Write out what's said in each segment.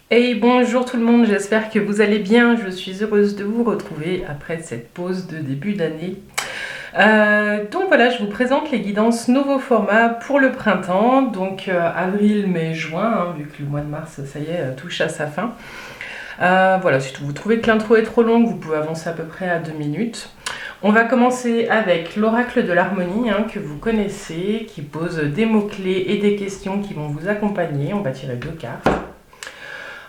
Et bonjour tout le monde, j'espère que vous allez bien. Je suis heureuse de vous retrouver après cette pause de début d'année. Donc voilà, je vous présente les guidances nouveau format pour le printemps, donc avril, mai, juin, vu que le mois de mars, ça y est, touche à sa fin. Voilà, si vous trouvez que l'intro est trop longue, vous pouvez avancer à peu près à 2 minutes. On va commencer avec l'oracle de l'harmonie, que vous connaissez, qui pose des mots-clés et des questions qui vont vous accompagner. On va tirer 2 cartes.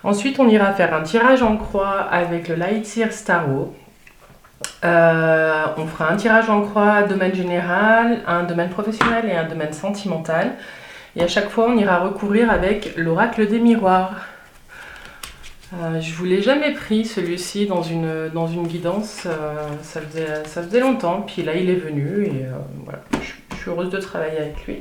Ensuite, on ira faire un tirage en croix avec le Lightseer Starro. On fera un tirage en croix domaine général, un domaine professionnel et un domaine sentimental. Et à chaque fois, on ira recourir avec l'oracle des miroirs. Je ne vous l'ai jamais pris celui-ci dans une guidance, ça faisait longtemps, puis là il est venu et voilà, je suis heureuse de travailler avec lui.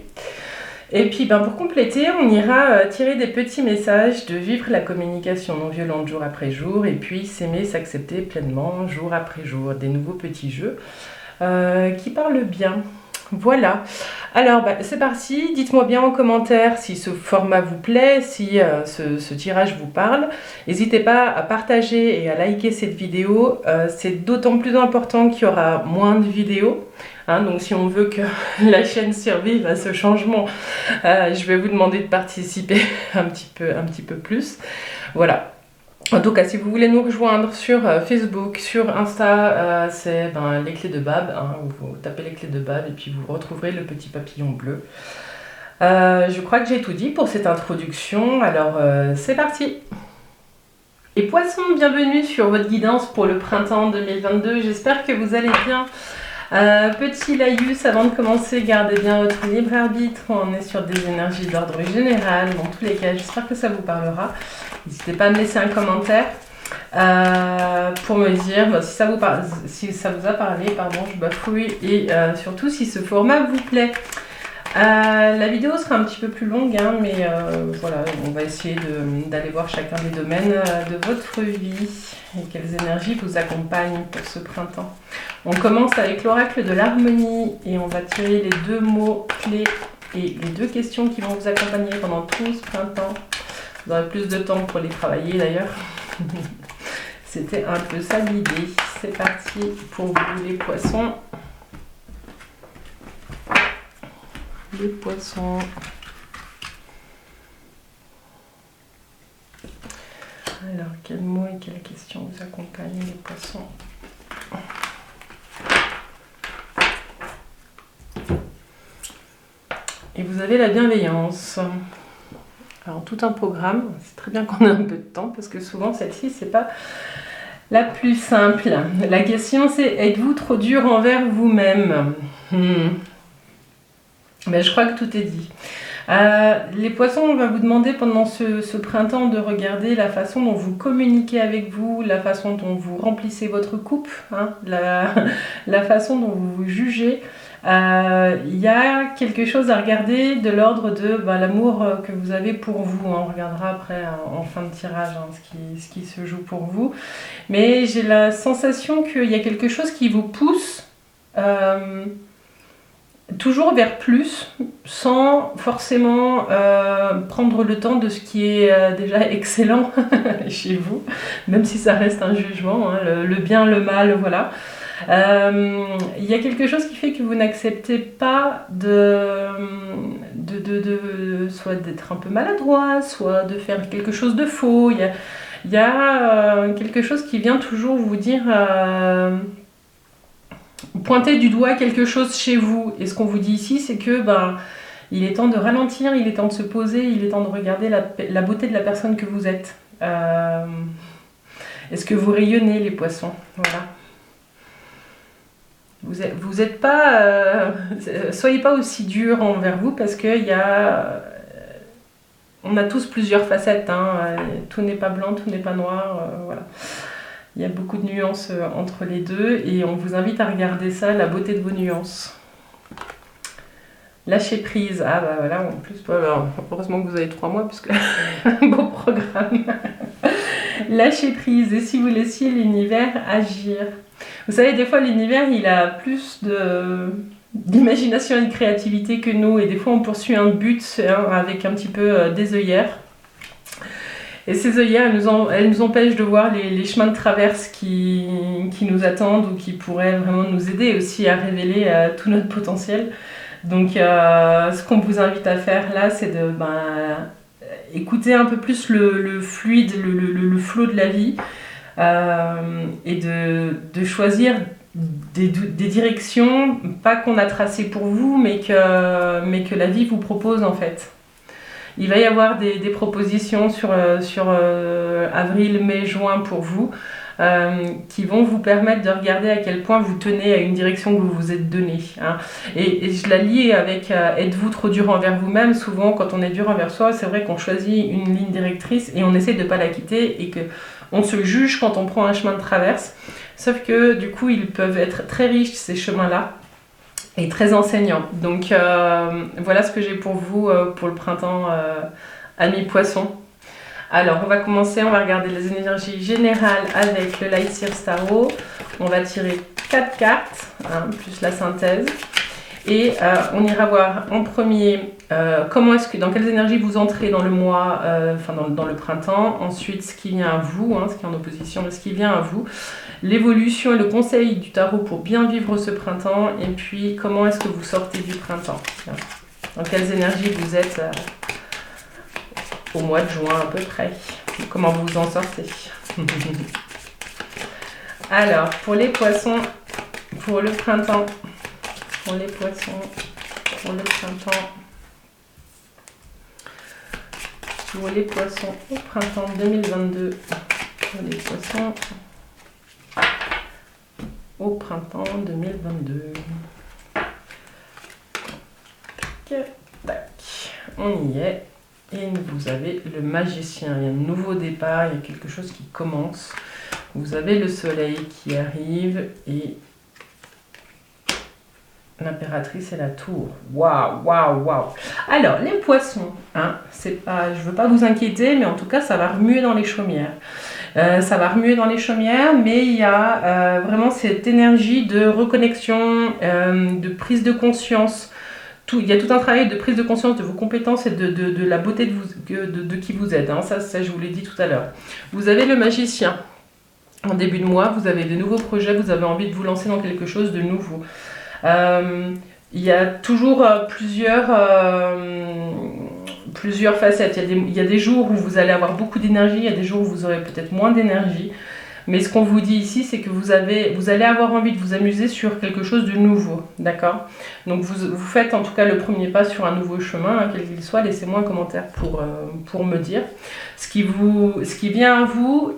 Et puis pour compléter, on ira tirer des petits messages de vivre la communication non violente jour après jour et puis s'aimer, s'accepter pleinement jour après jour. Des nouveaux petits jeux qui parlent bien. Voilà. Alors c'est parti, dites-moi bien en commentaire si ce format vous plaît, si ce tirage vous parle. N'hésitez pas à partager et à liker cette vidéo, c'est d'autant plus important qu'il y aura moins de vidéos. Donc si on veut que la chaîne survive à ce changement, je vais vous demander de participer un petit peu plus. Voilà. En tout cas, si vous voulez nous rejoindre sur Facebook, sur Insta, c'est les clés de Bab. Vous tapez les clés de Bab et puis vous retrouverez le petit papillon bleu. Je crois que j'ai tout dit pour cette introduction, alors c'est parti. Les poissons, bienvenue sur votre guidance pour le printemps 2022. J'espère que vous allez bien. Petit laïus, avant de commencer, gardez bien votre libre arbitre. On est sur des énergies d'ordre général. Dans tous les cas, j'espère que ça vous parlera. N'hésitez pas à me laisser un commentaire pour me dire si ça vous a parlé, je bafouille, et surtout si ce format vous plaît. La vidéo sera un petit peu plus longue, mais voilà, on va essayer d'aller voir chacun des domaines de votre vie et quelles énergies vous accompagnent pour ce printemps. On commence avec l'oracle de l'harmonie et on va tirer les 2 mots clés et les 2 questions qui vont vous accompagner pendant tout ce printemps. Vous aurez plus de temps pour les travailler d'ailleurs. C'était un peu ça l'idée. C'est parti pour vous les poissons. Les poissons. Alors, quels mots et quelles questions vous accompagnent les poissons? Et vous avez la bienveillance. Alors, tout un programme. C'est très bien qu'on ait un peu de temps parce que souvent, celle-ci, c'est pas la plus simple. La question, c'est: êtes-vous trop dur envers vous-même? Je crois que tout est dit. Les poissons, on va vous demander pendant ce printemps de regarder la façon dont vous communiquez avec vous, la façon dont vous remplissez votre coupe, la façon dont vous vous jugez. Il y a quelque chose à regarder de l'ordre de l'amour que vous avez pour vous. On regardera après en fin de tirage ce qui se joue pour vous. Mais j'ai la sensation qu'il y a quelque chose qui vous pousse toujours vers plus, sans forcément prendre le temps de ce qui est déjà excellent chez vous, même si ça reste un jugement, le bien, le mal, voilà. Il y a quelque chose qui fait que vous n'acceptez pas soit d'être un peu maladroit, soit de faire quelque chose de faux. Il y a quelque chose qui vient toujours vous dire... pointer du doigt quelque chose chez vous. Et ce qu'on vous dit ici, c'est que il est temps de ralentir, il est temps de se poser, il est temps de regarder la beauté de la personne que vous êtes. Est-ce que vous rayonnez, les poissons? Voilà. Vous êtes pas... soyez pas aussi dur envers vous parce que on a tous plusieurs facettes. Tout n'est pas blanc, tout n'est pas noir. Voilà. Il y a beaucoup de nuances entre les deux et on vous invite à regarder ça, la beauté de vos nuances. Lâcher prise. Voilà, en plus, heureusement que vous avez 3 mois puisque un beau programme. Lâcher prise et si vous laissiez l'univers agir. Vous savez, des fois l'univers il a plus d'imagination et de créativité que nous et des fois on poursuit un but avec un petit peu des œillères. Et ces œillères, elles nous empêchent de voir les chemins de traverse qui nous attendent ou qui pourraient vraiment nous aider aussi à révéler tout notre potentiel. Donc ce qu'on vous invite à faire là, c'est de écouter un peu plus le fluide, le flot de la vie et de choisir des directions, pas qu'on a tracées pour vous, mais que la vie vous propose en fait. Il va y avoir des propositions sur avril, mai, juin pour vous qui vont vous permettre de regarder à quel point vous tenez à une direction que vous vous êtes donnée. Hein. Et je la lie avec êtes-vous trop dur envers vous-même. Souvent, quand on est dur envers soi, c'est vrai qu'on choisit une ligne directrice et on essaie de ne pas la quitter et qu'on se juge quand on prend un chemin de traverse. Sauf que du coup, ils peuvent être très riches ces chemins-là. Et très enseignant. Donc voilà ce que j'ai pour vous pour le printemps amis poissons. Alors on va commencer, on va regarder les énergies générales avec le Light Seers Tarot. On va tirer 4 cartes, hein, plus la synthèse. Et on ira voir en premier dans quelles énergies vous entrez dans le mois, dans le printemps. Ensuite ce qui vient à vous, hein, ce qui est en opposition, ce qui vient à vous. L'évolution et le conseil du tarot pour bien vivre ce printemps. Et puis comment est-ce que vous sortez du printemps. Dans quelles énergies vous êtes au mois de juin à peu près. Comment vous en sortez. Alors pour les poissons, pour le printemps. Pour les poissons, pour le printemps. Pour les poissons au printemps 2022. Pour les poissons au printemps 2022. Tac, on y est. Et vous avez le magicien. Il y a un nouveau départ, il y a quelque chose qui commence. Vous avez le soleil qui arrive et l'impératrice et la tour. Waouh, waouh, waouh. Alors, les poissons, hein, c'est pas, je veux pas vous inquiéter, mais en tout cas, ça va remuer dans les chaumières. Ça va remuer dans les chaumières, mais il y a vraiment cette énergie de reconnexion, de prise de conscience. Il y a tout un travail de prise de conscience de vos compétences et de la beauté de qui vous êtes. Hein. Ça, je vous l'ai dit tout à l'heure. Vous avez le magicien. En début de mois, vous avez de nouveaux projets, vous avez envie de vous lancer dans quelque chose de nouveau. Il y a toujours plusieurs facettes. Il y a des jours où vous allez avoir beaucoup d'énergie, il y a des jours où vous aurez peut-être moins d'énergie. Mais ce qu'on vous dit ici, c'est que vous allez avoir envie de vous amuser sur quelque chose de nouveau. D'accord ? Donc vous faites en tout cas le premier pas sur un nouveau chemin, hein, quel qu'il soit. Laissez-moi un commentaire pour me dire. Ce qui vient à vous,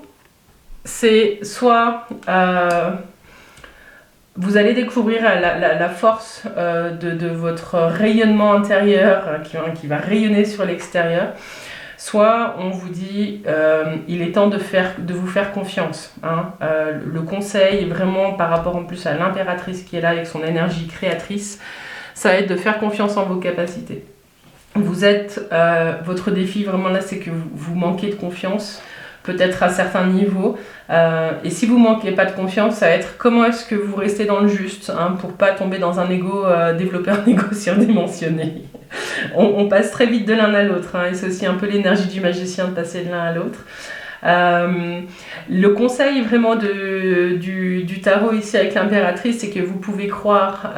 c'est soit... vous allez découvrir la force de votre rayonnement intérieur qui va rayonner sur l'extérieur. Soit on vous dit il est temps de vous faire confiance. Hein. Le conseil vraiment par rapport en plus à l'impératrice qui est là avec son énergie créatrice, ça va être de faire confiance en vos capacités. Votre défi vraiment là, c'est que vous manquez de confiance, peut-être à certains niveaux. Et si vous ne manquez pas de confiance, ça va être comment est-ce que vous restez dans le juste, hein, pour ne pas tomber dans un ego, développer un ego surdimensionné. On passe très vite de l'un à l'autre, hein, et c'est aussi un peu l'énergie du magicien de passer de l'un à l'autre. Le conseil vraiment du tarot ici avec l'impératrice, c'est que vous pouvez croire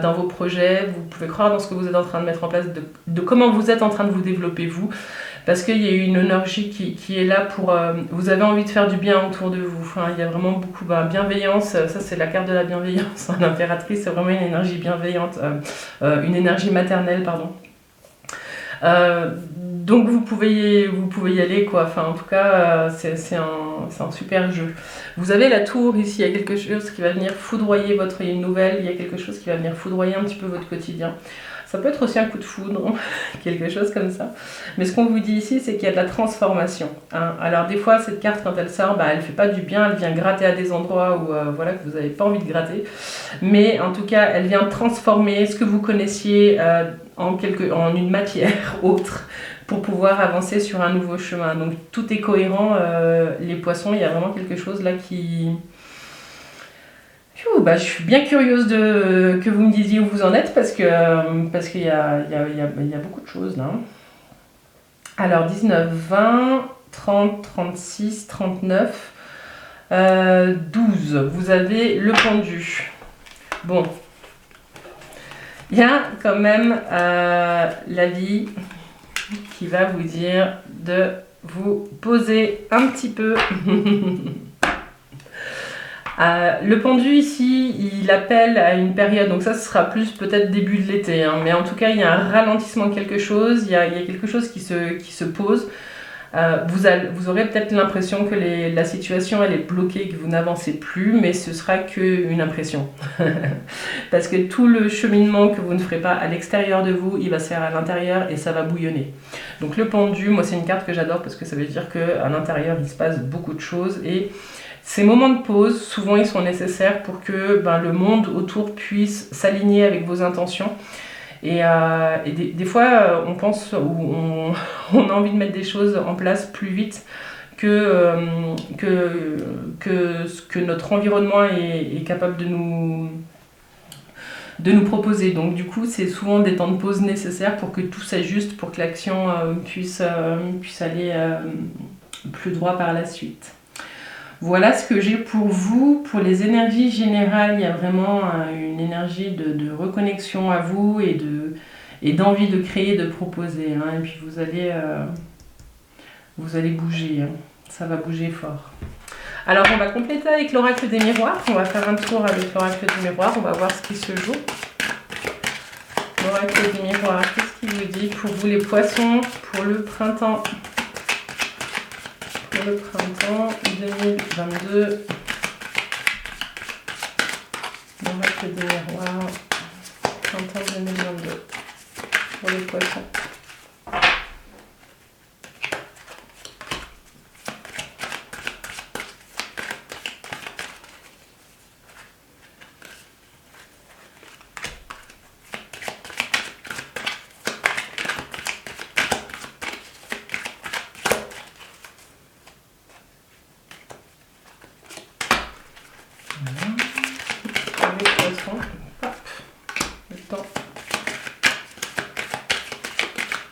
dans vos projets, vous pouvez croire dans ce que vous êtes en train de mettre en place, de comment vous êtes en train de vous développer vous. Parce qu'il y a une énergie qui est là pour... vous avez envie de faire du bien autour de vous. Enfin, il y a vraiment beaucoup de bienveillance. Ça, c'est la carte de la bienveillance. L'impératrice, c'est vraiment une énergie bienveillante. Une énergie maternelle, pardon. Donc, vous pouvez y aller, quoi. Enfin, en tout cas, c'est un super jeu. Vous avez la tour ici. Il y a quelque chose qui va venir foudroyer votre nouvelle. Il y a quelque chose qui va venir foudroyer un petit peu votre quotidien. Ça peut être aussi un coup de foudre, quelque chose comme ça. Mais ce qu'on vous dit ici, c'est qu'il y a de la transformation. Hein. Alors des fois, cette carte, quand elle sort, elle ne fait pas du bien, elle vient gratter à des endroits où que vous n'avez pas envie de gratter. Mais en tout cas, elle vient transformer ce que vous connaissiez en une matière autre pour pouvoir avancer sur un nouveau chemin. Donc tout est cohérent. Les poissons, il y a vraiment quelque chose là qui... je suis bien curieuse que vous me disiez où vous en êtes parce qu'il y a beaucoup de choses là. Alors 19, 20, 30, 36, 39, 12. Vous avez le pendu. Bon, il y a quand même la vie qui va vous dire de vous poser un petit peu. Le pendu ici, il appelle à une période, donc ça ce sera plus peut-être début de l'été, hein, mais en tout cas il y a un ralentissement de quelque chose, il y a quelque chose qui se pose. Vous aurez peut-être l'impression que la situation elle est bloquée, que vous n'avancez plus, mais ce sera qu'une impression. Parce que tout le cheminement que vous ne ferez pas à l'extérieur de vous, il va se faire à l'intérieur et ça va bouillonner. Donc le pendu, moi c'est une carte que j'adore parce que ça veut dire qu'à l'intérieur il se passe beaucoup de choses et ces moments de pause, souvent ils sont nécessaires pour que le monde autour puisse s'aligner avec vos intentions. Et des fois, on pense ou on a envie de mettre des choses en place plus vite que ce que notre environnement est capable de nous proposer. Donc du coup, c'est souvent des temps de pause nécessaires pour que tout s'ajuste, pour que l'action puisse aller plus droit par la suite. Voilà ce que j'ai pour vous. Pour les énergies générales, il y a vraiment une énergie de reconnexion à vous et d'envie de créer, de proposer. Hein. Et puis vous allez bouger. Hein. Ça va bouger fort. Alors on va compléter avec l'oracle des miroirs. On va faire un tour avec l'oracle des miroirs. On va voir ce qui se joue. L'oracle des miroirs, qu'est-ce qu'il vous dit pour vous les poissons pour le printemps? Le printemps 2022. L'oracle des miroirs. Printemps 2022. Pour les poissons.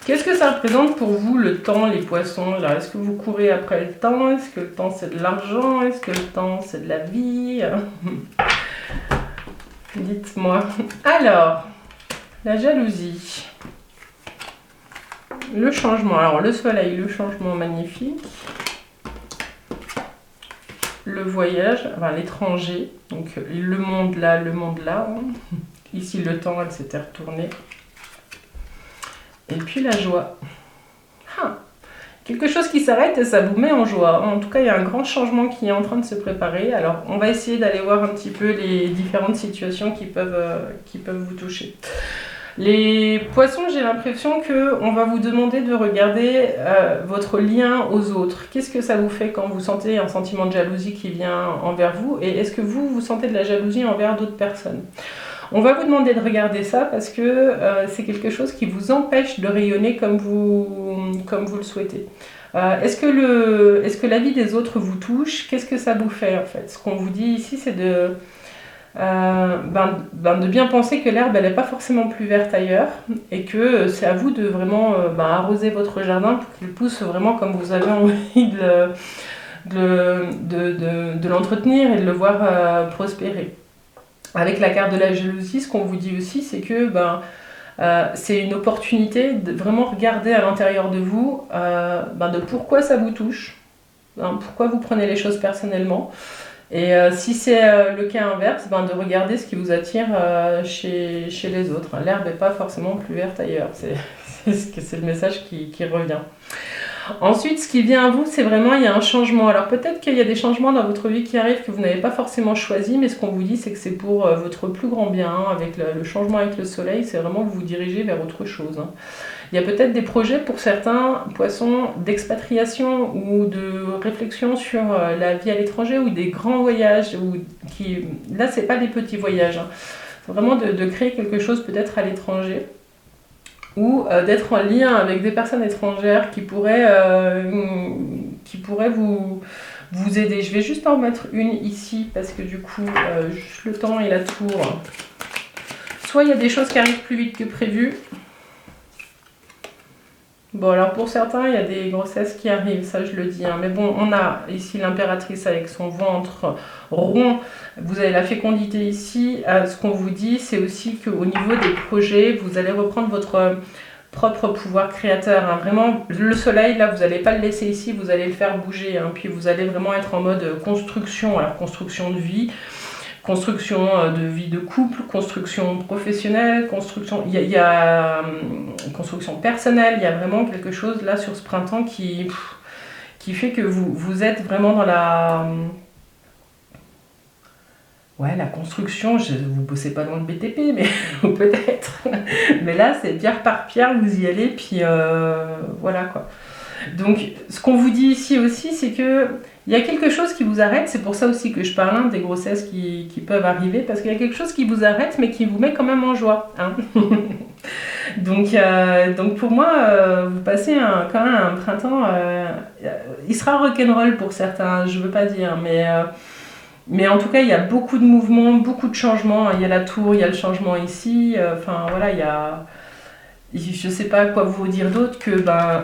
Qu'est-ce que ça représente pour vous le temps, les poissons? Est-ce que vous courez après le temps? Est-ce que le temps c'est de l'argent? Est-ce que le temps c'est de la vie? Dites-moi. Alors, la jalousie. Le changement. Alors, le soleil, le changement magnifique. Le voyage, enfin l'étranger. Donc, le monde là, le monde là. Ici, le temps, elle s'était retournée. Et puis la joie. Quelque chose qui s'arrête et ça vous met en joie. En tout cas, il y a un grand changement qui est en train de se préparer. Alors, on va essayer d'aller voir un petit peu les différentes situations qui peuvent vous toucher. Les poissons, j'ai l'impression qu'on va vous demander de regarder votre lien aux autres. Qu'est-ce que ça vous fait quand vous sentez un sentiment de jalousie qui vient envers vous? Et est-ce que vous sentez de la jalousie envers d'autres personnes? On va vous demander de regarder ça parce que c'est quelque chose qui vous empêche de rayonner comme vous le souhaitez. Est-ce que la vie des autres vous touche? Qu'est-ce que ça vous fait en fait? Ce qu'on vous dit ici, c'est de bien penser que l'herbe, elle n'est pas forcément plus verte ailleurs et que c'est à vous de vraiment arroser votre jardin pour qu'il pousse vraiment comme vous avez envie de l'entretenir et de le voir prospérer. Avec la carte de la jalousie, ce qu'on vous dit aussi, c'est que c'est une opportunité de vraiment regarder à l'intérieur de vous de pourquoi ça vous touche, pourquoi vous prenez les choses personnellement. Et si c'est le cas inverse, de regarder ce qui vous attire chez les autres. L'herbe n'est pas forcément plus verte ailleurs, c'est le message qui revient. Ensuite, ce qui vient à vous, c'est vraiment, il y a un changement. Alors peut-être qu'il y a des changements dans votre vie qui arrivent que vous n'avez pas forcément choisi, mais ce qu'on vous dit, c'est que c'est pour votre plus grand bien. Avec le changement avec le soleil, c'est vraiment que vous vous dirigez vers autre chose. Il y a peut-être des projets pour certains poissons d'expatriation ou de réflexion sur la vie à l'étranger ou des grands voyages. Là, c'est pas des petits voyages. C'est vraiment de créer quelque chose peut-être à l'étranger. Ou d'être en lien avec des personnes étrangères qui pourraient vous aider. Je vais juste en mettre une ici parce que du coup, juste le temps et la tour. Soit il y a des choses qui arrivent plus vite que prévu. Bon, alors pour certains, il y a des grossesses qui arrivent, ça je le dis, hein. Mais bon, on a ici l'impératrice avec son ventre rond. Vous avez la fécondité ici. Ce qu'on vous dit, c'est aussi qu'au niveau des projets, vous allez reprendre votre propre pouvoir créateur, hein. Vraiment, le soleil, là, vous n'allez pas le laisser ici, vous allez le faire bouger, hein. Puis vous allez vraiment être en mode construction, alors construction de vie, construction de vie de couple, construction professionnelle, construction, il y a construction personnelle, il y a vraiment quelque chose là sur ce printemps qui fait que vous êtes vraiment dans la... Ouais, la construction, vous bossez pas dans le BTP, mais peut-être. Mais là, c'est pierre par pierre, vous y allez, puis voilà quoi. Donc, ce qu'on vous dit ici aussi, c'est que il y a quelque chose qui vous arrête. C'est pour ça aussi que je parle des grossesses qui peuvent arriver, parce qu'il y a quelque chose qui vous arrête, mais qui vous met quand même en joie, hein. Donc pour moi, vous passez quand même un printemps. Il sera rock'n'roll pour certains, je veux pas dire, mais en tout cas, il y a beaucoup de mouvements, beaucoup de changements. Il y a la tour, il y a le changement ici. Enfin voilà, il y a... Je ne sais pas quoi vous dire d'autre que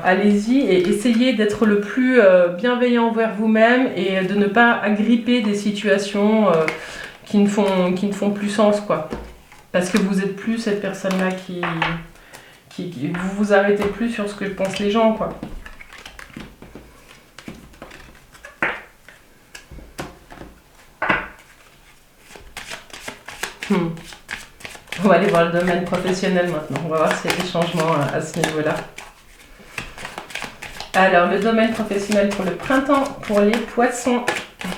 allez-y et essayez d'être le plus bienveillant envers vous-même et de ne pas agripper des situations qui ne font plus sens, quoi. Parce que vous n'êtes plus cette personne-là vous vous arrêtez plus sur ce que pensent les gens, quoi. On va aller voir le domaine professionnel maintenant. On va voir s'il y a des changements à ce niveau-là. Alors, le domaine professionnel pour le printemps, pour les poissons.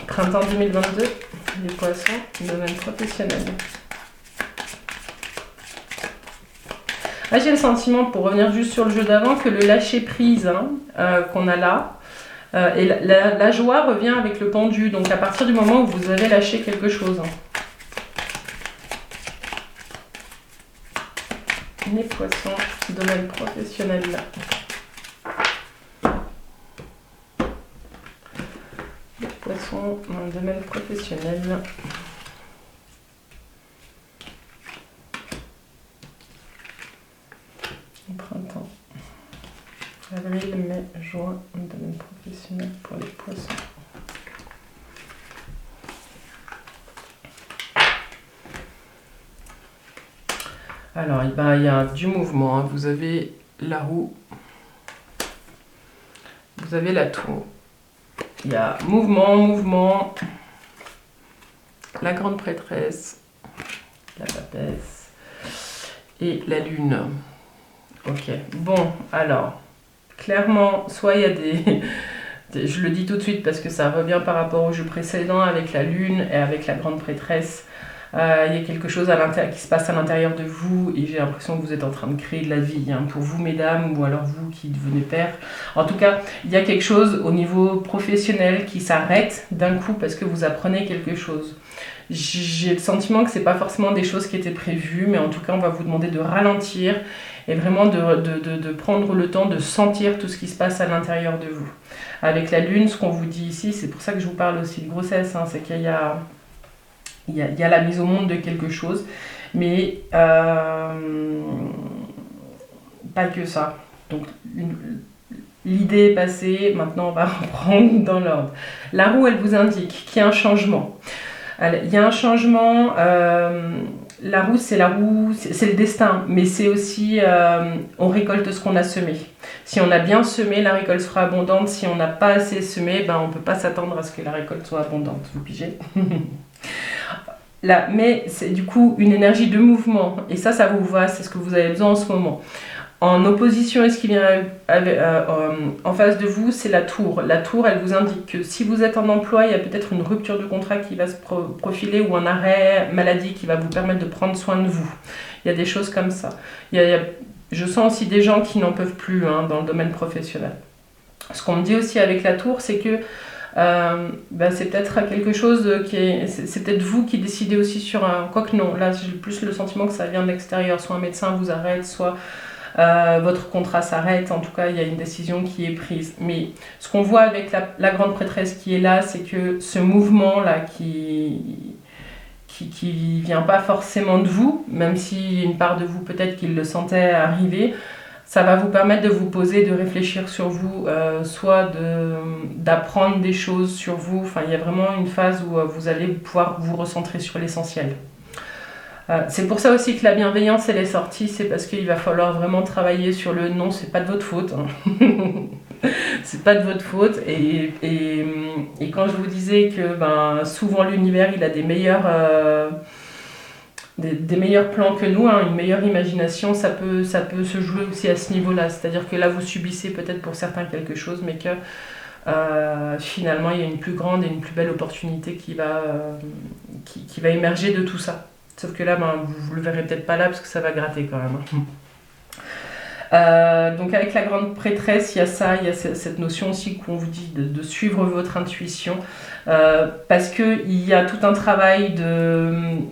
Printemps 2022, les poissons, domaine professionnel. J'ai le sentiment, pour revenir juste sur le jeu d'avant, que le lâcher-prise qu'on a là, et la joie revient avec le pendu. Donc, à partir du moment où vous avez lâché quelque chose. Les poissons, domaine professionnel. Les poissons dans le domaine professionnel. Au printemps. Avril, mai, juin, domaine professionnel pour les poissons. Alors, il y a du mouvement, hein. Vous avez la roue, vous avez la tour. Il y a mouvement, la grande prêtresse, la papesse et la lune. Ok, bon, alors, clairement, soit il y a je le dis tout de suite parce que ça revient par rapport au jeu précédent avec la lune et avec la grande prêtresse. Il y a quelque chose qui se passe à l'intérieur de vous et j'ai l'impression que vous êtes en train de créer de la vie, hein, pour vous mesdames ou alors vous qui devenez père. En tout cas, il y a quelque chose au niveau professionnel qui s'arrête d'un coup parce que vous apprenez quelque chose. J'ai le sentiment que c'est pas forcément des choses qui étaient prévues, mais en tout cas on va vous demander de ralentir et vraiment de prendre le temps de sentir tout ce qui se passe à l'intérieur de vous. Avec la lune, ce qu'on vous dit ici, c'est pour ça que je vous parle aussi de grossesse, hein, c'est qu'il y a la mise au monde de quelque chose, mais pas que ça. Donc l'idée est passée, maintenant on va reprendre dans l'ordre. La roue, elle vous indique qu'il y a un changement. Il y a un changement, la roue, c'est le destin, mais c'est aussi, on récolte ce qu'on a semé. Si on a bien semé, la récolte sera abondante. Si on n'a pas assez semé, on ne peut pas s'attendre à ce que la récolte soit abondante. Vous pigez? Là, mais c'est du coup une énergie de mouvement, et ça vous va, c'est ce que vous avez besoin en ce moment. En opposition, et ce qui vient en face de vous, c'est la tour. La tour, elle vous indique que si vous êtes en emploi, il y a peut-être une rupture de contrat qui va se profiler ou un arrêt maladie qui va vous permettre de prendre soin de vous. Il y a des choses comme ça. Je sens aussi des gens qui n'en peuvent plus, dans le domaine professionnel. Ce qu'on me dit aussi avec la tour, c'est que c'est peut-être quelque chose c'est peut-être vous qui décidez aussi sur un... Quoique non, là j'ai plus le sentiment que ça vient de l'extérieur. Soit un médecin vous arrête, soit votre contrat s'arrête. En tout cas, il y a une décision qui est prise. Mais ce qu'on voit avec la grande prêtresse qui est là, c'est que ce mouvement-là qui vient pas forcément de vous, même si une part de vous peut-être qu'il le sentait arriver, Ça va vous permettre de vous poser, de réfléchir sur vous, soit d'apprendre des choses sur vous. Enfin, il y a vraiment une phase où vous allez pouvoir vous recentrer sur l'essentiel. C'est pour ça aussi que la bienveillance elle est sortie, c'est parce qu'il va falloir vraiment travailler sur le non, c'est pas de votre faute. Hein. C'est pas de votre faute. Et quand je vous disais que souvent l'univers il a des meilleurs plans que nous, hein, une meilleure imagination, ça peut se jouer aussi à ce niveau-là. C'est-à-dire que là, vous subissez peut-être pour certains quelque chose, mais que finalement, il y a une plus grande et une plus belle opportunité qui va émerger de tout ça. Sauf que là, vous le verrez peut-être pas là, parce que ça va gratter quand même. Donc avec la grande prêtresse, il y a ça, il y a cette notion aussi qu'on vous dit de suivre votre intuition, parce qu'il y a tout un travail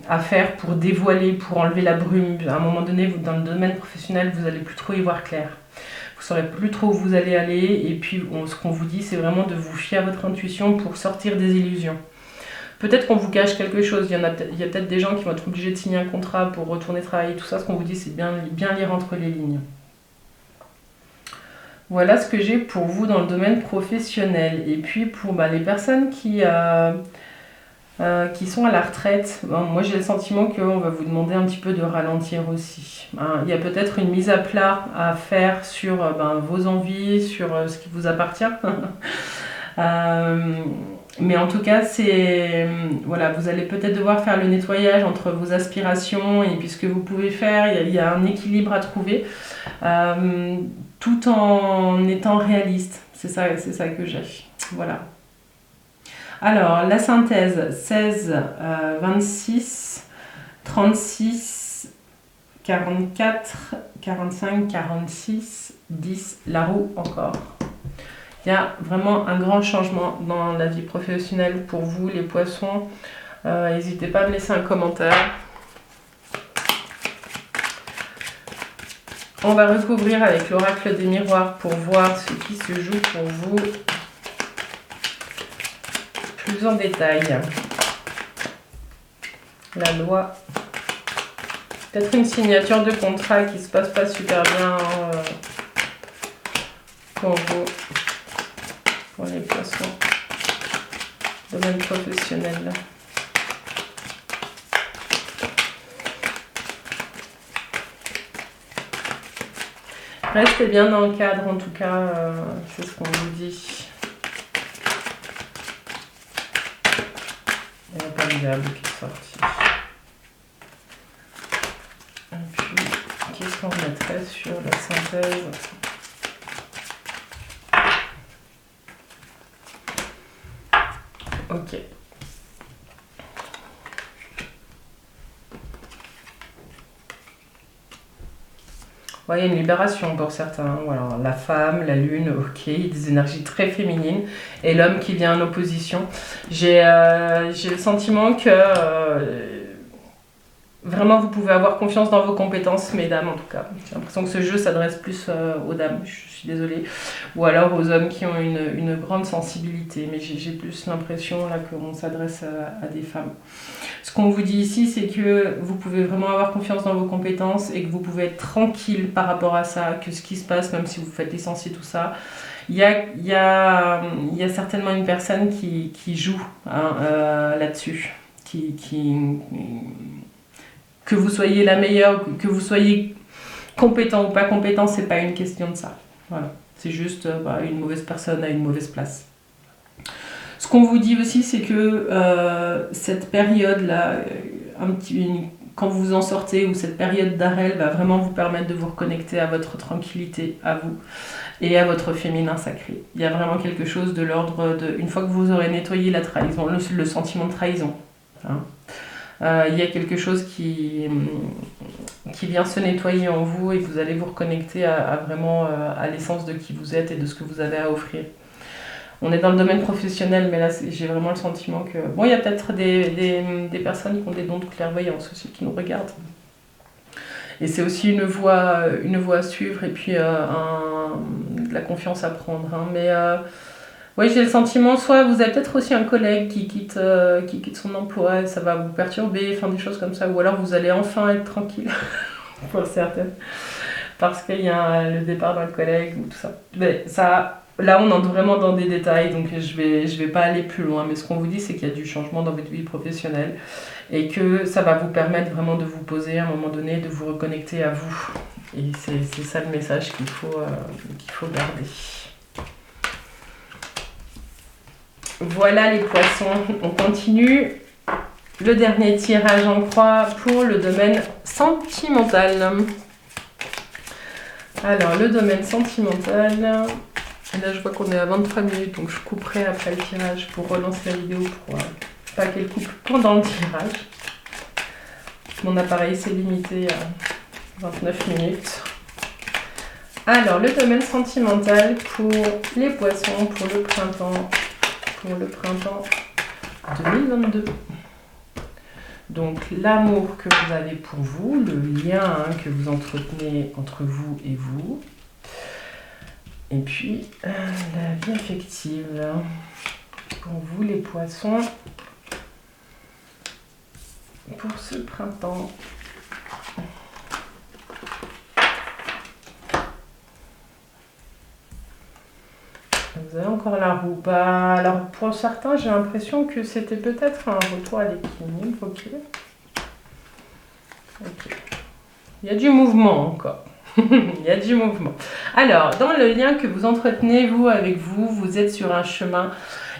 à faire pour dévoiler, pour enlever la brume. À un moment donné, dans le domaine professionnel, vous n'allez plus trop y voir clair. Vous ne saurez plus trop où vous allez aller, et puis ce qu'on vous dit, c'est vraiment de vous fier à votre intuition pour sortir des illusions. Peut-être qu'on vous cache quelque chose, il y a peut-être des gens qui vont être obligés de signer un contrat pour retourner travailler, tout ça, ce qu'on vous dit, c'est bien lire entre les lignes. Voilà ce que j'ai pour vous dans le domaine professionnel. Et puis pour les personnes qui sont à la retraite, moi j'ai le sentiment qu'on va vous demander un petit peu de ralentir aussi. Il y a peut-être une mise à plat à faire sur vos envies, sur ce qui vous appartient. Mais en tout cas, vous allez peut-être devoir faire le nettoyage entre vos aspirations et puis ce que vous pouvez faire. Il y a un équilibre à trouver. Tout en étant réaliste. C'est ça que j'ai. Voilà. Alors, la synthèse, 16, 26, 36, 44, 45, 46, 10, la roue encore. Il y a vraiment un grand changement dans la vie professionnelle pour vous, les poissons. N'hésitez pas à me laisser un commentaire. On va recouvrir avec l'oracle des miroirs pour voir ce qui se joue pour vous plus en détail. La loi. Peut-être une signature de contrat qui se passe pas super bien pour vous, pour les poissons. Domaine professionnel. Restez bien dans le cadre, en tout cas, c'est ce qu'on vous dit. Il n'y a pas de diable qui est sorti. Et puis, qu'est-ce qu'on mettrait sur la synthèse ? Ok. Il y a une libération pour certains. Voilà, la femme, la lune, ok, des énergies très féminines. Et l'homme qui vient en opposition. J'ai le sentiment que vraiment vous pouvez avoir confiance dans vos compétences, mesdames en tout cas. J'ai l'impression que ce jeu s'adresse plus aux dames, je suis désolée. Ou alors aux hommes qui ont une grande sensibilité. Mais j'ai plus l'impression là qu'on s'adresse à des femmes. Ce qu'on vous dit ici, c'est que vous pouvez vraiment avoir confiance dans vos compétences et que vous pouvez être tranquille par rapport à ça, que ce qui se passe, même si vous faites licencier tout ça, il y a certainement une personne qui joue là-dessus, que vous soyez la meilleure, que vous soyez compétent ou pas compétent, c'est pas une question de ça. Voilà, c'est juste une mauvaise personne à une mauvaise place. Ce qu'on vous dit aussi, c'est que cette période-là, quand vous en sortez, ou cette période d'arrêt va vraiment vous permettre de vous reconnecter à votre tranquillité, à vous, et à votre féminin sacré. Il y a vraiment quelque chose de l'ordre de... Une fois que vous aurez nettoyé la trahison, le sentiment de trahison, il y a quelque chose qui vient se nettoyer en vous et vous allez vous reconnecter vraiment à l'essence de qui vous êtes et de ce que vous avez à offrir. On est dans le domaine professionnel, mais là, j'ai vraiment le sentiment que... Bon, il y a peut-être des personnes qui ont des dons de clairvoyance aussi, qui nous regardent. Et c'est aussi une voie à suivre et puis de la confiance à prendre. Hein. Mais oui, j'ai le sentiment, soit vous avez peut-être aussi un collègue qui quitte son emploi et ça va vous perturber, enfin des choses comme ça. Ou alors vous allez enfin être tranquille, pour certaines. parce qu'il y a le départ d'un collègue ou tout ça. Mais ça, là, on entre vraiment dans des détails, donc je vais pas aller plus loin. Mais ce qu'on vous dit, c'est qu'il y a du changement dans votre vie professionnelle et que ça va vous permettre vraiment de vous poser à un moment donné, de vous reconnecter à vous. Et c'est ça le message qu'il faut garder. Voilà les poissons, on continue. Le dernier tirage en croix pour le domaine sentimental. Alors, le domaine sentimental, là je vois qu'on est à 23 minutes, donc je couperai après le tirage pour relancer la vidéo pour pas qu'elle coupe pendant le tirage. Mon appareil s'est limité à 29 minutes. Alors, le domaine sentimental pour les poissons, pour le printemps 2022. Donc, l'amour que vous avez pour vous, le lien que vous entretenez entre vous et vous. Et puis, la vie affective. Pour vous, les poissons, pour ce printemps. Vous avez encore la roue. Bah, alors, pour certains, j'ai l'impression que c'était peut-être un retour à l'équilibre. Ok. Il y a du mouvement encore. Il y a du mouvement. Alors, dans le lien que vous entretenez, vous, avec vous, vous êtes sur un chemin.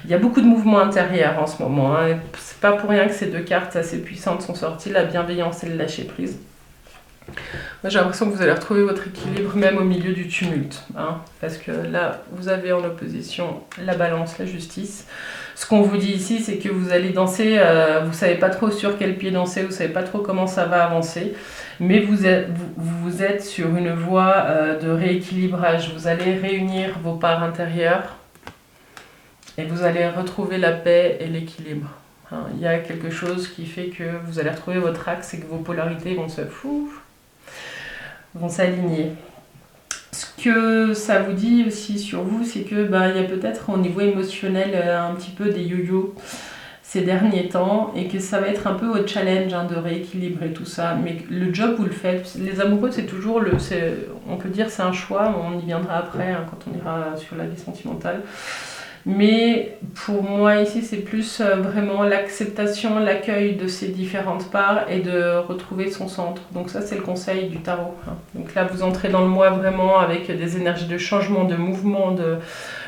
Il y a beaucoup de mouvements intérieurs en ce moment. Hein. C'est pas pour rien que ces deux cartes assez puissantes sont sorties, la bienveillance et le lâcher-prise. Moi, j'ai l'impression que vous allez retrouver votre équilibre même au milieu du tumulte. Hein, parce que là, vous avez en opposition la balance, la justice. Ce qu'on vous dit ici, c'est que vous allez danser, vous ne savez pas trop sur quel pied danser, vous ne savez pas trop comment ça va avancer. Mais vous êtes sur une voie de rééquilibrage. Vous allez réunir vos parts intérieures et vous allez retrouver la paix et l'équilibre. Hein, il y a quelque chose qui fait que vous allez retrouver votre axe et que vos polarités vont s'aligner. Ce que ça vous dit aussi sur vous, c'est que il y a peut-être au niveau émotionnel un petit peu des yo-yo ces derniers temps et que ça va être un peu votre challenge de rééquilibrer tout ça. Mais le job, vous le faites. Les amoureux, c'est toujours on peut dire c'est un choix, on y viendra après quand on ira sur la vie sentimentale. Mais pour moi ici c'est plus vraiment l'acceptation, l'accueil de ces différentes parts et de retrouver son centre. Donc ça c'est le conseil du tarot. Donc là vous entrez dans le mois vraiment avec des énergies de changement, de mouvement,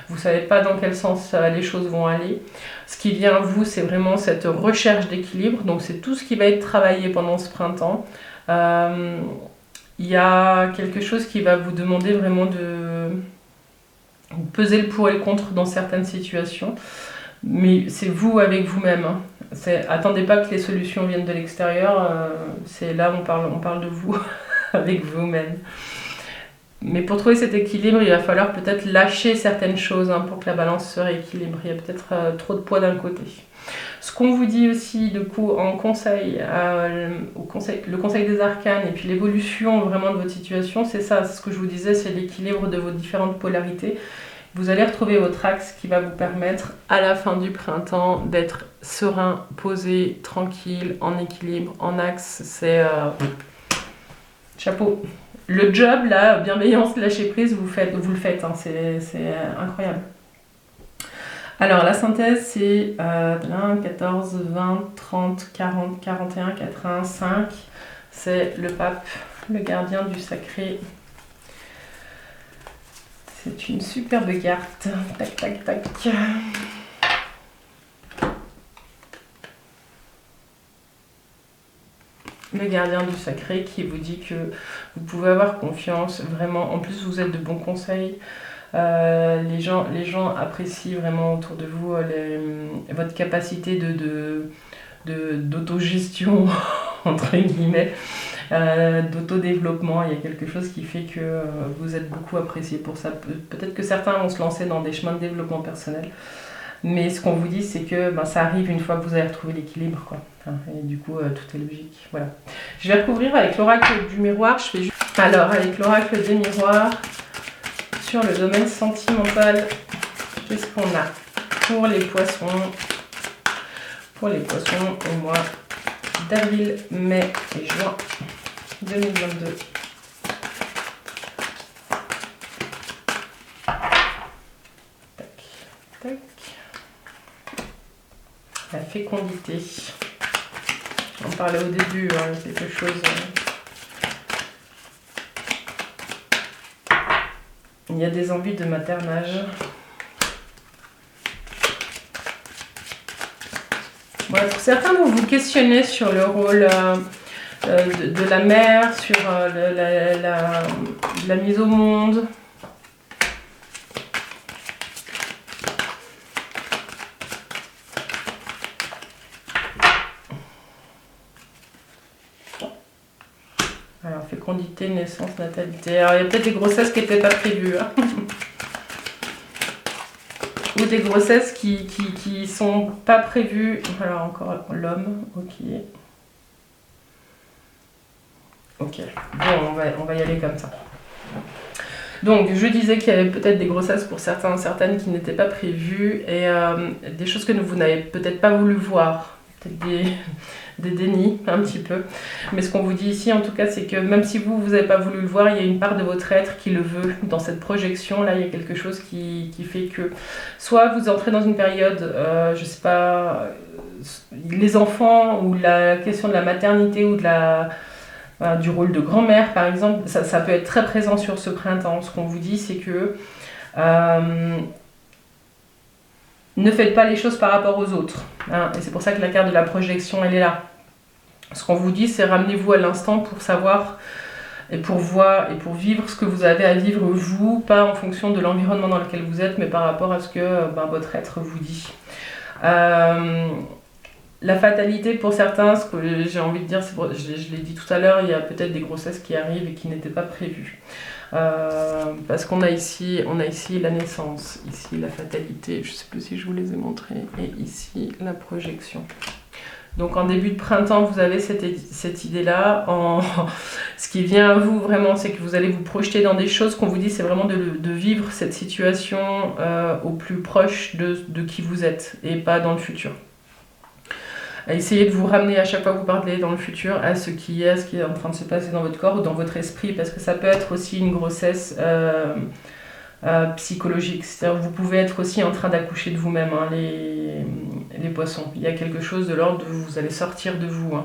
vous ne savez pas dans quel sens les choses vont aller. Ce qui vient à vous c'est vraiment cette recherche d'équilibre. Donc c'est tout ce qui va être travaillé pendant ce printemps. Il y a quelque chose qui va vous demander vraiment de peser le pour et le contre dans certaines situations, mais c'est vous avec vous-même. Hein. Attendez pas que les solutions viennent de l'extérieur, c'est là on parle de vous avec vous-même. Mais pour trouver cet équilibre, il va falloir peut-être lâcher certaines choses pour que la balance se rééquilibre. Il y a peut-être trop de poids d'un côté. Ce qu'on vous dit aussi, du coup, en conseil, le conseil des arcanes et puis l'évolution vraiment de votre situation, c'est ça, c'est ce que je vous disais, c'est l'équilibre de vos différentes polarités. Vous allez retrouver votre axe qui va vous permettre, à la fin du printemps, d'être serein, posé, tranquille, en équilibre, en axe. C'est chapeau. Le job, là, bienveillance, lâcher prise, vous le faites, hein, c'est incroyable. Alors la synthèse c'est 1, 14, 20, 30, 40, 41, 85. C'est le pape, le gardien du sacré. C'est une superbe carte. Tac, tac, tac. Le gardien du sacré qui vous dit que vous pouvez avoir confiance, vraiment. En plus vous êtes de bons conseils. Les gens apprécient vraiment autour de vous votre capacité d'autogestion, entre guillemets, d'autodéveloppement. Il y a quelque chose qui fait que vous êtes beaucoup apprécié pour ça. Peut-être que certains vont se lancer dans des chemins de développement personnel. Mais ce qu'on vous dit, c'est que ça arrive une fois que vous avez retrouvé l'équilibre, quoi. Et du coup, tout est logique. Voilà. Je vais recouvrir avec l'oracle du miroir. Alors, avec l'oracle des miroirs, sur le domaine sentimental, qu'est-ce qu'on a pour les poissons? Pour les poissons au mois d'avril, mai et juin 2022. Tac. La fécondité. On parlait au début, hein, quelque chose. Il y a des envies de maternage. Voilà, pour certains, vous vous questionnez sur le rôle de la mère, sur la mise au monde. Alors, fécondité, naissance, natalité. Alors, il y a peut-être des grossesses qui n'étaient pas prévues. Hein. Ou des grossesses qui sont pas prévues. Alors, encore l'homme, ok. Ok, bon, on va y aller comme ça. Donc, je disais qu'il y avait peut-être des grossesses pour certains, certaines qui n'étaient pas prévues et des choses que vous n'avez peut-être pas voulu voir. Peut-être des dénis, un petit peu. Mais ce qu'on vous dit ici, en tout cas, c'est que même si vous n'avez pas voulu le voir, il y a une part de votre être qui le veut. Dans cette projection-là, il y a quelque chose qui fait que soit vous entrez dans une période, je sais pas, les enfants ou la question de la maternité ou de du rôle de grand-mère, par exemple, ça peut être très présent sur ce printemps. Ce qu'on vous dit, c'est que ne faites pas les choses par rapport aux autres. Hein, et c'est pour ça que la carte de la projection, elle est là. Ce qu'on vous dit, c'est ramenez-vous à l'instant pour savoir et pour voir et pour vivre ce que vous avez à vivre vous, pas en fonction de l'environnement dans lequel vous êtes, mais par rapport à ce que votre être vous dit. La fatalité pour certains, ce que j'ai envie de dire, je l'ai dit tout à l'heure, il y a peut-être des grossesses qui arrivent et qui n'étaient pas prévues. Parce qu'on a ici la naissance, ici la fatalité, je ne sais plus si je vous les ai montrés, et ici la projection. Donc en début de printemps, vous avez cette idée-là. Ce qui vient à vous vraiment, c'est que vous allez vous projeter dans des choses qu'on vous dit, c'est vraiment de vivre cette situation au plus proche de qui vous êtes et pas dans le futur. Essayez de vous ramener à chaque fois que vous parlez dans le futur à ce qui est en train de se passer dans votre corps ou dans votre esprit, parce que ça peut être aussi une grossesse psychologique. C'est-à-dire que vous pouvez être aussi en train d'accoucher de vous-même, hein, les poissons. Il y a quelque chose de l'ordre de vous allez sortir de vous. Hein.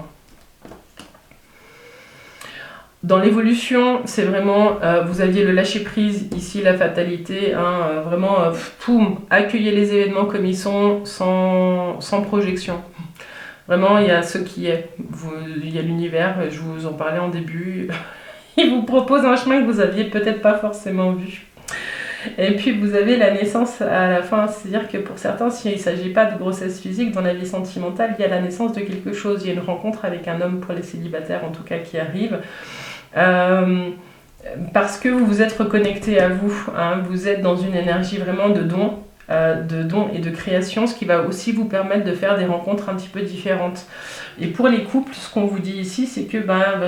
Dans l'évolution, c'est vraiment, vous aviez le lâcher-prise, ici la fatalité, hein, vraiment, poum, accueillez les événements comme ils sont, sans projection. Vraiment, il y a ce qui est. Il y a l'univers, je vous en parlais en début. Il vous propose un chemin que vous n'aviez peut-être pas forcément vu. Et puis vous avez la naissance à la fin, c'est-à-dire que pour certains, s'il ne s'agit pas de grossesse physique, dans la vie sentimentale, il y a la naissance de quelque chose. Il y a une rencontre avec un homme pour les célibataires, en tout cas, qui arrive. Parce que vous vous êtes reconnecté à vous. Hein, vous êtes dans une énergie vraiment de don et de création, ce qui va aussi vous permettre de faire des rencontres un petit peu différentes. Et pour les couples, ce qu'on vous dit ici, c'est que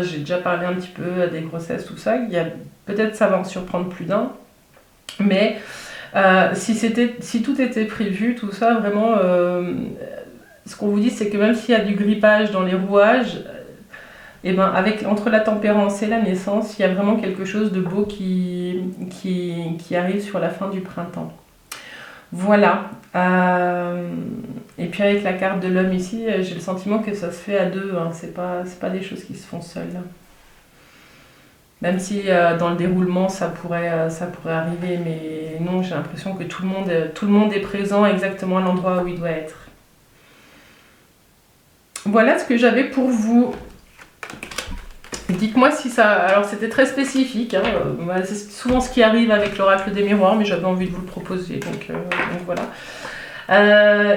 j'ai déjà parlé un petit peu des grossesses, tout ça, peut-être ça va en surprendre plus d'un, mais si tout était prévu, tout ça, vraiment, ce qu'on vous dit, c'est que même s'il y a du grippage dans les rouages, entre la tempérance et la naissance, il y a vraiment quelque chose de beau qui arrive sur la fin du printemps. Voilà. Et puis avec la carte de l'homme ici, j'ai le sentiment que ça se fait à deux. Hein. C'est pas des choses qui se font seules. Même si dans le déroulement ça pourrait arriver, mais non, j'ai l'impression que tout le monde est présent exactement à l'endroit où il doit être. Voilà ce que j'avais pour vous. Dites-moi si ça... Alors c'était très spécifique, hein. C'est souvent ce qui arrive avec l'oracle des miroirs, mais j'avais envie de vous le proposer, donc voilà.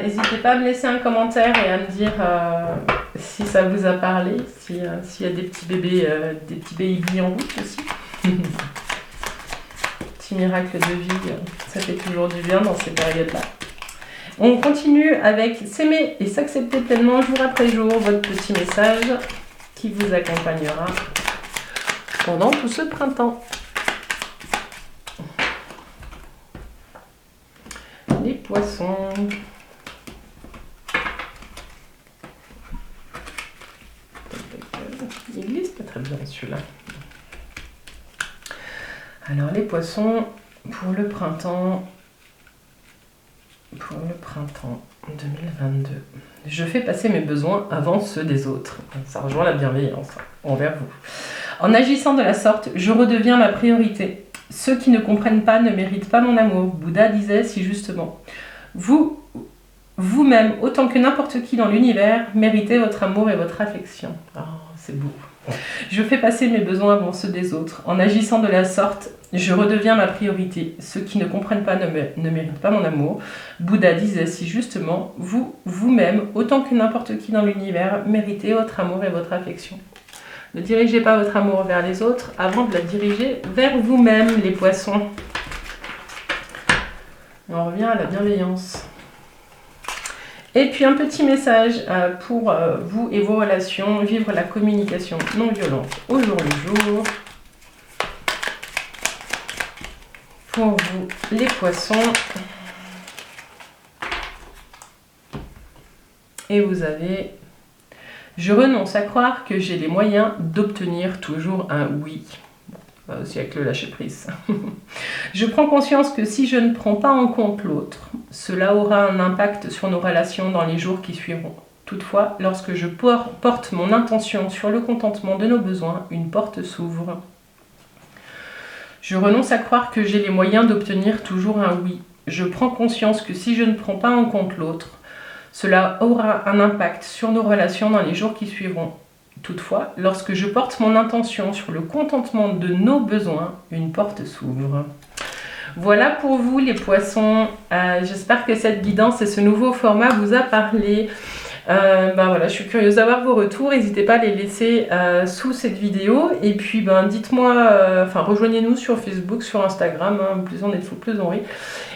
N'hésitez pas à me laisser un commentaire et à me dire si ça vous a parlé, s'il y a des petits bébés en route aussi. Petit miracle de vie, ça fait toujours du bien dans ces périodes-là. On continue avec s'aimer et s'accepter pleinement jour après jour, votre petit message qui vous accompagnera pendant tout ce printemps. Les poissons. Il glisse pas très bien celui-là. Alors les poissons, pour le printemps, pour le printemps 2022. Je fais passer mes besoins avant ceux des autres. Ça rejoint la bienveillance envers vous. En agissant de la sorte, je redeviens ma priorité. Ceux qui ne comprennent pas ne méritent pas mon amour. Bouddha disait si justement. Vous-même, autant que n'importe qui dans l'univers, méritez votre amour et votre affection. Oh, c'est beau. Je fais passer mes besoins avant ceux des autres. En agissant de la sorte, je redeviens ma priorité. Ceux qui ne comprennent pas ne méritent pas mon amour. Bouddha disait si justement, vous-même, autant que n'importe qui dans l'univers, méritez votre amour et votre affection. Ne dirigez pas votre amour vers les autres avant de la diriger vers vous-même, les poissons. Et on revient à la bienveillance. Et puis un petit message pour vous et vos relations, vivre la communication non violente au jour le jour. Pour vous, les poissons. Et vous avez... Je renonce à croire que j'ai les moyens d'obtenir toujours un oui. Bon, aussi avec le lâcher-prise. Je prends conscience que si je ne prends pas en compte l'autre, cela aura un impact sur nos relations dans les jours qui suivront. Toutefois, lorsque je porte mon intention sur le contentement de nos besoins, une porte s'ouvre. Je renonce à croire que j'ai les moyens d'obtenir toujours un oui. Je prends conscience que si je ne prends pas en compte l'autre, cela aura un impact sur nos relations dans les jours qui suivront. Toutefois, lorsque je porte mon intention sur le contentement de nos besoins, une porte s'ouvre. Voilà pour vous les poissons. J'espère que cette guidance et ce nouveau format vous a parlé. Voilà, je suis curieuse d'avoir vos retours. N'hésitez pas à les laisser sous cette vidéo. Et puis dites-moi, rejoignez-nous sur Facebook, sur Instagram. Plus on est de fous, plus on rit.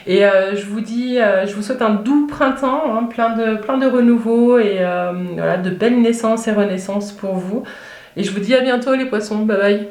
Et je vous souhaite un doux printemps, plein de renouveau et de belles naissances et renaissances pour vous. Et je vous dis à bientôt les poissons. Bye bye.